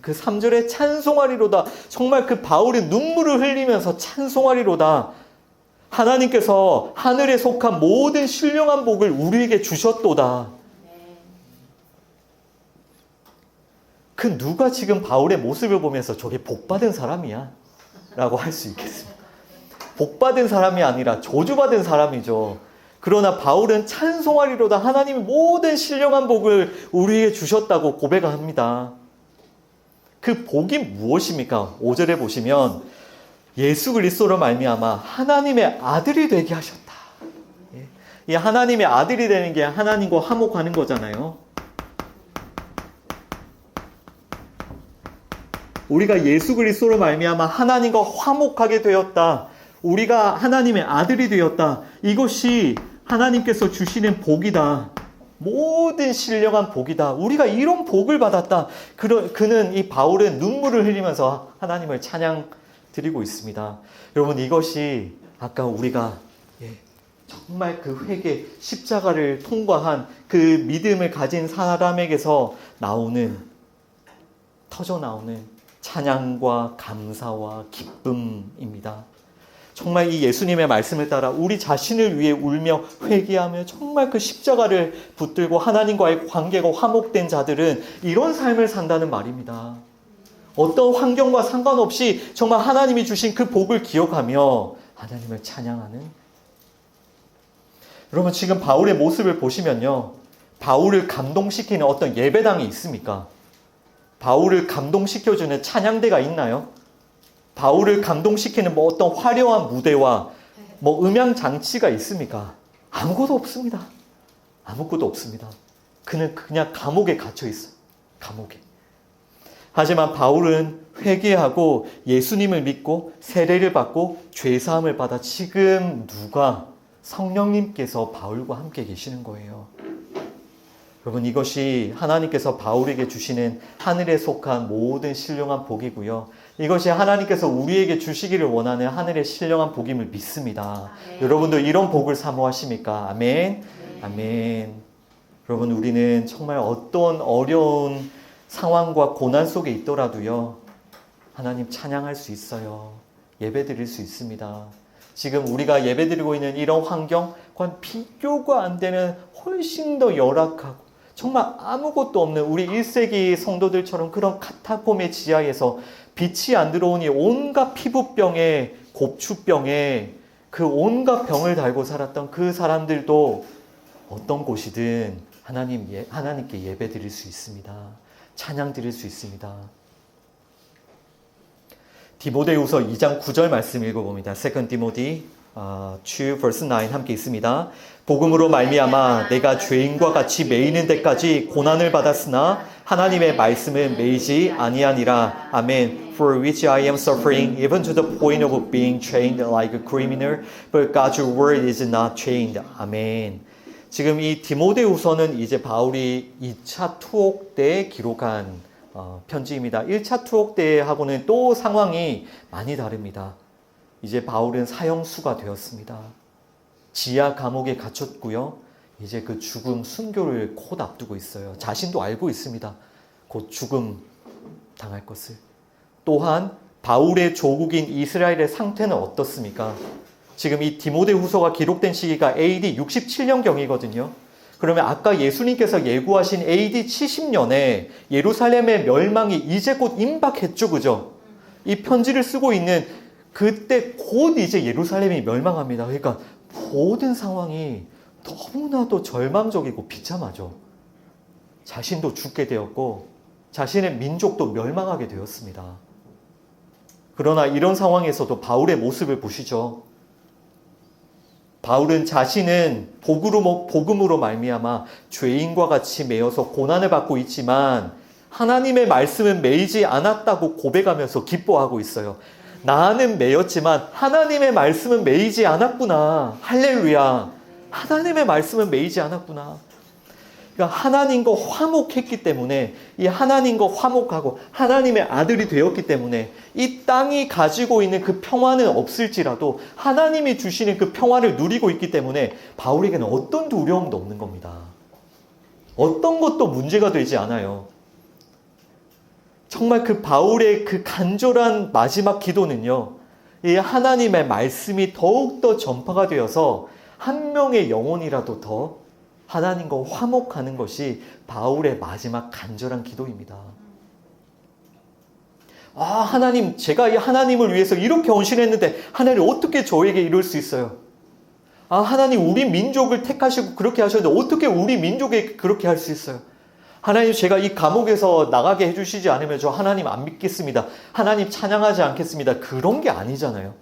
S1: 그 3절에 찬송하리로다. 정말 그 바울이 눈물을 흘리면서 찬송하리로다. 하나님께서 하늘에 속한 모든 신령한 복을 우리에게 주셨도다. 그 누가 지금 바울의 모습을 보면서 저게 복받은 사람이야? 라고 할 수 있겠습니다. 복받은 사람이 아니라 저주받은 사람이죠. 그러나 바울은 찬송하리로다. 하나님이 모든 신령한 복을 우리에게 주셨다고 고백합니다. 그 복이 무엇입니까? 5절에 보시면 예수 그리스도로 말미암아 하나님의 아들이 되게 하셨다. 이 하나님의 아들이 되는 게 하나님과 화목하는 거잖아요. 우리가 예수 그리스도로 말미암아 하나님과 화목하게 되었다. 우리가 하나님의 아들이 되었다. 이것이 하나님께서 주시는 복이다. 모든 신령한 복이다. 우리가 이런 복을 받았다. 그는 이 바울은 눈물을 흘리면서 하나님을 찬양 드리고 있습니다. 여러분, 이것이 아까 우리가 정말 그 회개 십자가를 통과한 그 믿음을 가진 사람에게서 터져 나오는 찬양과 감사와 기쁨입니다. 정말 이 예수님의 말씀을 따라 우리 자신을 위해 울며 회개하며 정말 그 십자가를 붙들고 하나님과의 관계가 화목된 자들은 이런 삶을 산다는 말입니다. 어떤 환경과 상관없이 정말 하나님이 주신 그 복을 기억하며 하나님을 찬양하는. 여러분, 지금 바울의 모습을 보시면요, 바울을 감동시키는 어떤 예배당이 있습니까? 바울을 감동시켜주는 찬양대가 있나요? 바울을 감동시키는 뭐 어떤 화려한 무대와 뭐 음향 장치가 있습니까? 아무것도 없습니다. 아무것도 없습니다. 그는 그냥 감옥에 갇혀 있어요. 감옥에. 하지만 바울은 회개하고 예수님을 믿고 세례를 받고 죄사함을 받아 지금 성령님께서 바울과 함께 계시는 거예요. 여러분, 이것이 하나님께서 바울에게 주시는 하늘에 속한 모든 신령한 복이고요. 이것이 하나님께서 우리에게 주시기를 원하는 하늘의 신령한 복임을 믿습니다. 아멘. 여러분도 이런 복을 사모하십니까? 아멘. 아멘. 여러분, 우리는 정말 어떤 어려운 상황과 고난 속에 있더라도요, 하나님 찬양할 수 있어요. 예배드릴 수 있습니다. 지금 우리가 예배드리고 있는 이런 환경과 비교가 안 되는 훨씬 더 열악하고 정말 아무것도 없는 우리 1세기 성도들처럼 그런 카타콤의 지하에서 빛이 안 들어오니 온갖 피부병에 곱추병에 그 온갖 병을 달고 살았던 그 사람들도 어떤 곳이든 하나님께 예배 드릴 수 있습니다. 찬양 드릴 수 있습니다. 디모데후서 2장 9절 말씀 읽어봅니다. 2 Timothy 2 verse 9 함께 있습니다. 복음으로 말미암아 내가 죄인과 같이 매이는 데까지 고난을 받았으나 하나님의 말씀은 매이지 아니하니라. 아멘. For which I am suffering even to the point of being chained like a criminal, but God's word is not chained. 아멘. 지금 이 디모데후서는 이제 바울이 2차 투옥 때 기록한 편지입니다. 1차 투옥 때하고는 또 상황이 많이 다릅니다. 이제 바울은 사형수가 되었습니다. 지하 감옥에 갇혔고요. 이제 그 죽음 순교를 곧 앞두고 있어요. 자신도 알고 있습니다. 곧 죽음 당할 것을. 또한 바울의 조국인 이스라엘의 상태는 어떻습니까? 지금 이 디모데후서가 기록된 시기가 AD 67년경이거든요. 그러면 아까 예수님께서 예고하신 AD 70년에 예루살렘의 멸망이 이제 곧 임박했죠. 그죠? 이 편지를 쓰고 있는 그때 곧 이제 예루살렘이 멸망합니다. 그러니까 모든 상황이 너무나도 절망적이고 비참하죠. 자신도 죽게 되었고 자신의 민족도 멸망하게 되었습니다. 그러나 이런 상황에서도 바울의 모습을 보시죠. 바울은 자신은 복음으로 말미암아 죄인과 같이 매여서 고난을 받고 있지만 하나님의 말씀은 매이지 않았다고 고백하면서 기뻐하고 있어요. 나는 매였지만 하나님의 말씀은 매이지 않았구나. 할렐루야. 하나님의 말씀은 매이지 않았구나. 그러니까 하나님과 화목했기 때문에 이 하나님과 화목하고 하나님의 아들이 되었기 때문에 이 땅이 가지고 있는 그 평화는 없을지라도 하나님이 주시는 그 평화를 누리고 있기 때문에 바울에게는 어떤 두려움도 없는 겁니다. 어떤 것도 문제가 되지 않아요. 정말 그 바울의 그 간절한 마지막 기도는요, 이 하나님의 말씀이 더욱더 전파가 되어서 한 명의 영혼이라도 더 하나님과 화목하는 것이 바울의 마지막 간절한 기도입니다. 하나님, 제가 이 하나님을 위해서 이렇게 헌신했는데 하나님 어떻게 저에게 이럴 수 있어요? 하나님, 우리 민족을 택하시고 그렇게 하셨는데 어떻게 우리 민족에 그렇게 할 수 있어요? 하나님, 제가 이 감옥에서 나가게 해주시지 않으면 저 하나님 안 믿겠습니다. 하나님 찬양하지 않겠습니다. 그런 게 아니잖아요.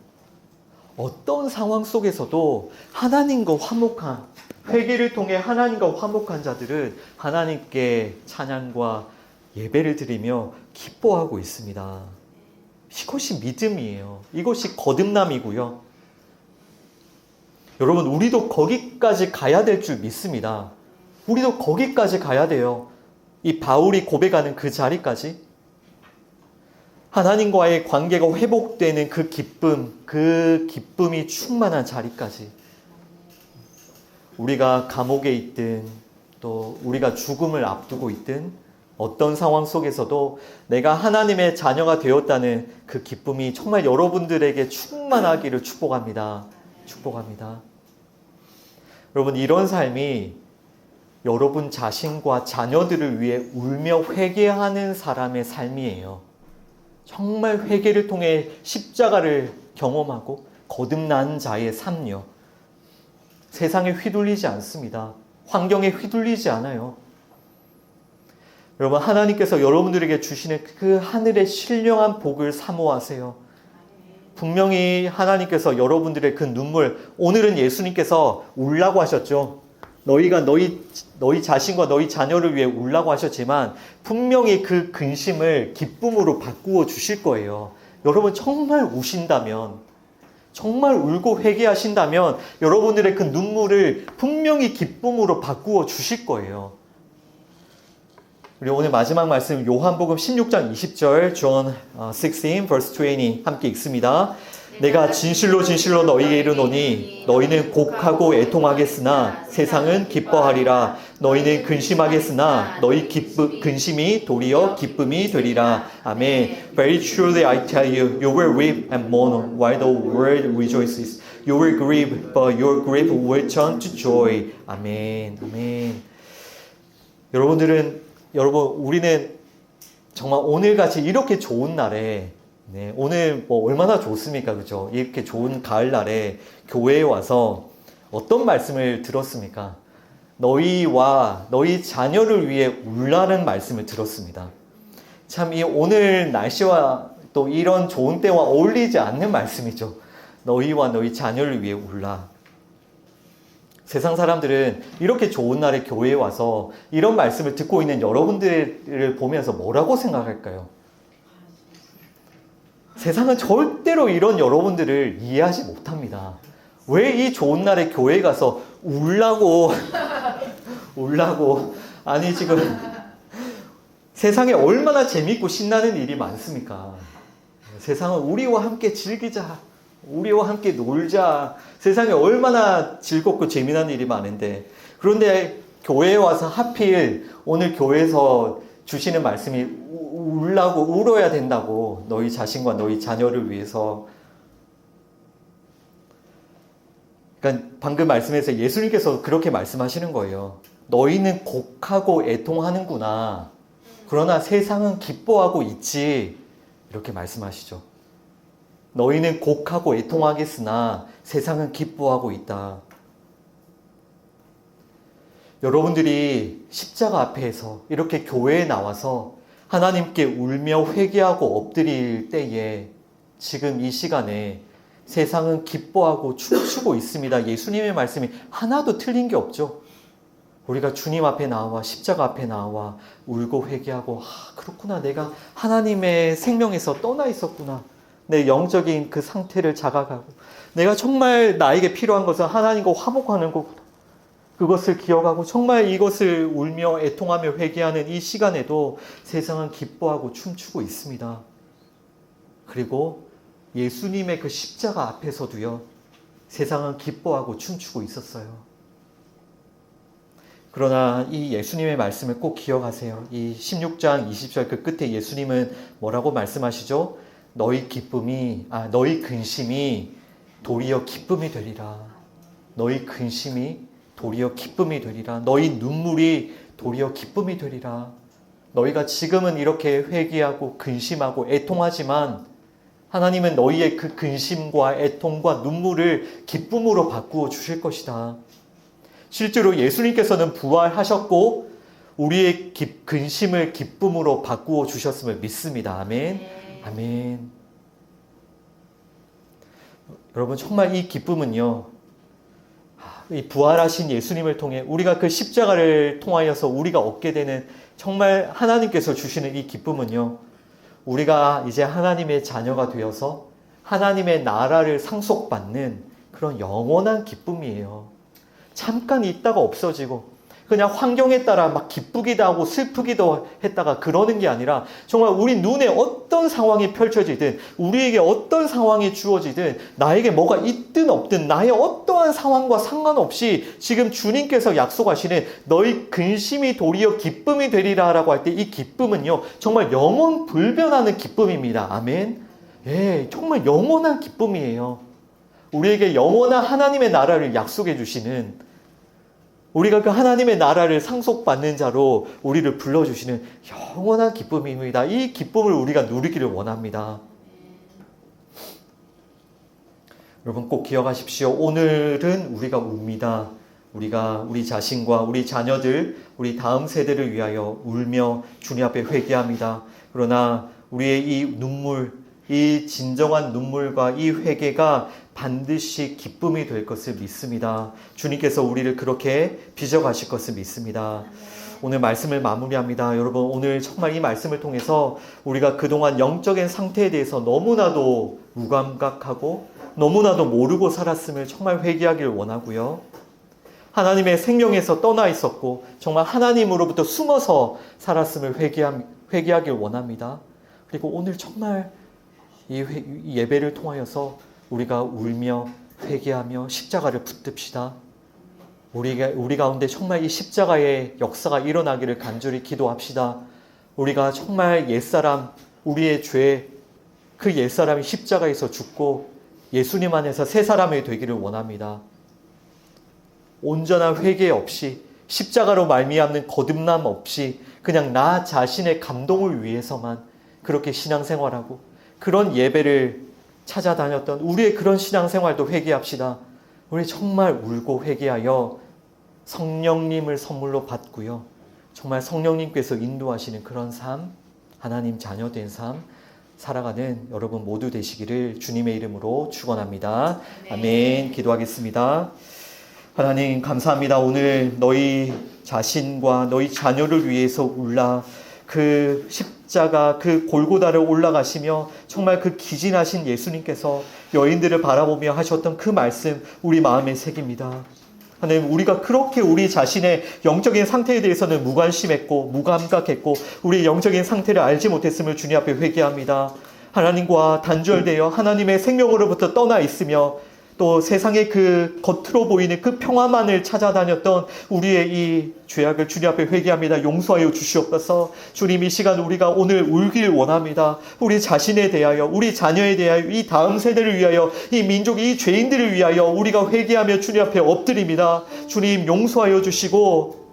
S1: 어떤 상황 속에서도 하나님과 화목한, 회개를 통해 하나님과 화목한 자들은 하나님께 찬양과 예배를 드리며 기뻐하고 있습니다. 이것이 믿음이에요. 이것이 거듭남이고요. 여러분, 우리도 거기까지 가야 될 줄 믿습니다. 우리도 거기까지 가야 돼요. 이 바울이 고백하는 그 자리까지, 하나님과의 관계가 회복되는 그 기쁨이 충만한 자리까지, 우리가 감옥에 있든 또 우리가 죽음을 앞두고 있든 어떤 상황 속에서도 내가 하나님의 자녀가 되었다는 그 기쁨이 정말 여러분들에게 충만하기를 축복합니다. 축복합니다. 여러분, 이런 삶이 여러분 자신과 자녀들을 위해 울며 회개하는 사람의 삶이에요. 정말 회개를 통해 십자가를 경험하고 거듭난 자의 삶요. 세상에 휘둘리지 않습니다. 환경에 휘둘리지 않아요. 여러분, 하나님께서 여러분들에게 주시는 그 하늘의 신령한 복을 사모하세요. 분명히 하나님께서 여러분들의 그 눈물, 오늘은 예수님께서 울라고 하셨죠. 너희가 너희 자신과 너희 자녀를 위해 울라고 하셨지만 분명히 그 근심을 기쁨으로 바꾸어 주실 거예요. 여러분, 정말 우신다면, 정말 울고 회개하신다면 여러분들의 그 눈물을 분명히 기쁨으로 바꾸어 주실 거예요. 우리 오늘 마지막 말씀 요한복음 16장 20절 John 16 verse 20 함께 읽습니다. 내가 진실로 진실로 너희에게 이르노니 너희는 곡하고 애통하겠으나 세상은 기뻐하리라. 너희는 근심하겠으나 너희 근심이 도리어 기쁨이 되리라. 아멘. Very truly I tell you, you will weep and mourn while the world rejoices. You will grieve, but your grief will turn to joy. 아멘. 아멘. 여러분, 우리는 정말 오늘같이 이렇게 좋은 날에, 오늘 얼마나 좋습니까? 그죠? 이렇게 좋은 가을날에 교회에 와서 어떤 말씀을 들었습니까? 너희와 너희 자녀를 위해 울라는 말씀을 들었습니다. 참, 이 오늘 날씨와 또 이런 좋은 때와 어울리지 않는 말씀이죠. 너희와 너희 자녀를 위해 울라. 세상 사람들은 이렇게 좋은 날에 교회에 와서 이런 말씀을 듣고 있는 여러분들을 보면서 뭐라고 생각할까요? 세상은 절대로 이런 여러분들을 이해하지 못합니다. 왜 이 좋은 날에 교회에 가서 울라고 아니 지금 세상에 얼마나 재밌고 신나는 일이 많습니까? 세상은 우리와 함께 즐기자, 우리와 함께 놀자. 세상에 얼마나 즐겁고 재미난 일이 많은데, 그런데 교회에 와서 하필 오늘 교회에서 주시는 말씀이 울어야 된다고, 너희 자신과 너희 자녀를 위해서. 그러니까 방금 말씀에서 예수님께서 그렇게 말씀하시는 거예요. 너희는 곡하고 애통하는구나. 그러나 세상은 기뻐하고 있지. 이렇게 말씀하시죠. 너희는 곡하고 애통하겠으나 세상은 기뻐하고 있다. 여러분들이 십자가 앞에서 이렇게 교회에 나와서 하나님께 울며 회개하고 엎드릴 때에 지금 이 시간에 세상은 기뻐하고 춤추고 있습니다. 예수님의 말씀이 하나도 틀린 게 없죠. 우리가 주님 앞에 나와 십자가 앞에 나와 울고 회개하고 그렇구나, 내가 하나님의 생명에서 떠나 있었구나, 내 영적인 그 상태를 자각하고 내가 정말 나에게 필요한 것은 하나님과 화목하는 거구나, 그것을 기억하고 정말 이것을 울며 애통하며 회개하는 이 시간에도 세상은 기뻐하고 춤추고 있습니다. 그리고 예수님의 그 십자가 앞에서도요, 세상은 기뻐하고 춤추고 있었어요. 그러나 이 예수님의 말씀을 꼭 기억하세요. 이 16장 20절 그 끝에 예수님은 뭐라고 말씀하시죠? 너희 근심이 도리어 기쁨이 되리라. 너희 근심이 도리어 기쁨이 되리라. 너희 눈물이 도리어 기쁨이 되리라. 너희가 지금은 이렇게 회개하고 근심하고 애통하지만 하나님은 너희의 그 근심과 애통과 눈물을 기쁨으로 바꾸어 주실 것이다. 실제로 예수님께서는 부활하셨고 우리의 근심을 기쁨으로 바꾸어 주셨음을 믿습니다. 아멘. 아멘. 여러분, 정말 이 기쁨은요, 이 부활하신 예수님을 통해 우리가 그 십자가를 통하여서 우리가 얻게 되는, 정말 하나님께서 주시는 이 기쁨은요, 우리가 이제 하나님의 자녀가 되어서 하나님의 나라를 상속받는 그런 영원한 기쁨이에요. 잠깐 있다가 없어지고 그냥 환경에 따라 막 기쁘기도 하고 슬프기도 했다가 그러는 게 아니라 정말 우리 눈에 어떤 상황이 펼쳐지든 우리에게 어떤 상황이 주어지든 나에게 뭐가 있든 없든 나의 어떠한 상황과 상관없이 지금 주님께서 약속하시는 너희 근심이 도리어 기쁨이 되리라 라고 할 때 이 기쁨은요, 정말 영원 불변하는 기쁨입니다. 아멘. 예, 정말 영원한 기쁨이에요. 우리에게 영원한 하나님의 나라를 약속해 주시는, 우리가 그 하나님의 나라를 상속받는 자로 우리를 불러주시는 영원한 기쁨입니다. 이 기쁨을 우리가 누리기를 원합니다. 여러분 꼭 기억하십시오. 오늘은 우리가 웁니다. 우리가 우리 자신과 우리 자녀들, 우리 다음 세대를 위하여 울며 주님 앞에 회개합니다. 그러나 우리의 이 눈물, 이 진정한 눈물과 이 회개가 반드시 기쁨이 될 것을 믿습니다. 주님께서 우리를 그렇게 빚어가실 것을 믿습니다. 오늘 말씀을 마무리합니다. 여러분, 오늘 정말 이 말씀을 통해서 우리가 그동안 영적인 상태에 대해서 너무나도 무감각하고 너무나도 모르고 살았음을 정말 회개하기를 원하고요. 하나님의 생명에서 떠나 있었고 정말 하나님으로부터 숨어서 살았음을 회개하길 원합니다. 그리고 오늘 정말 이 예배를 통하여서 우리가 울며 회개하며 십자가를 붙듭시다. 우리 가운데 정말 이 십자가의 역사가 일어나기를 간절히 기도합시다. 우리가 정말 옛사람, 우리의 죄, 그 옛사람이 십자가에서 죽고 예수님 안에서 새 사람이 되기를 원합니다. 온전한 회개 없이, 십자가로 말미암는 거듭남 없이 그냥 나 자신의 감동을 위해서만 그렇게 신앙생활하고 그런 예배를 찾아다녔던 우리의 그런 신앙생활도 회개합시다. 우리 정말 울고 회개하여 성령님을 선물로 받고요. 정말 성령님께서 인도하시는 그런 삶, 하나님 자녀된 삶, 살아가는 여러분 모두 되시기를 주님의 이름으로 축원합니다. 아멘. 기도하겠습니다. 하나님 감사합니다. 오늘 너희 자신과 너희 자녀를 위해서 그 십자가 그 골고다를 올라가시며 정말 그 기진하신 예수님께서 여인들을 바라보며 하셨던 그 말씀 우리 마음에 새깁니다. 하나님, 우리가 그렇게 우리 자신의 영적인 상태에 대해서는 무관심했고 무감각했고 우리 영적인 상태를 알지 못했음을 주님 앞에 회개합니다. 하나님과 단절되어 하나님의 생명으로부터 떠나 있으며 또 세상의 그 겉으로 보이는 그 평화만을 찾아다녔던 우리의 이 죄악을 주님 앞에 회개합니다. 용서하여 주시옵소서. 주님, 이 시간 우리가 오늘 울길 원합니다. 우리 자신에 대하여, 우리 자녀에 대하여, 이 다음 세대를 위하여, 이 민족, 이 죄인들을 위하여 우리가 회개하며 주님 앞에 엎드립니다. 주님, 용서하여 주시고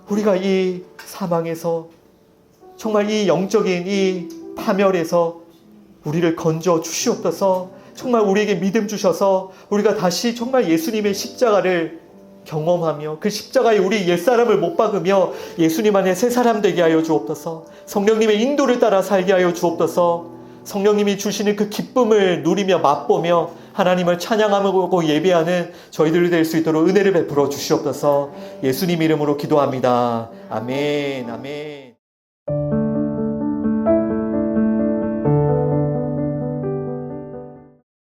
S1: 우리가 이 사망에서 정말 이 영적인 이 파멸에서 우리를 건져 주시옵소서. 정말 우리에게 믿음 주셔서 우리가 다시 정말 예수님의 십자가를 경험하며 그 십자가에 우리 옛사람을 못 박으며 예수님 안에 새 사람 되게 하여 주옵소서. 성령님의 인도를 따라 살게 하여 주옵소서. 성령님이 주시는 그 기쁨을 누리며 맛보며 하나님을 찬양하고 예배하는 저희들이 될 수 있도록 은혜를 베풀어 주시옵소서. 예수님 이름으로 기도합니다. 아멘. 아멘.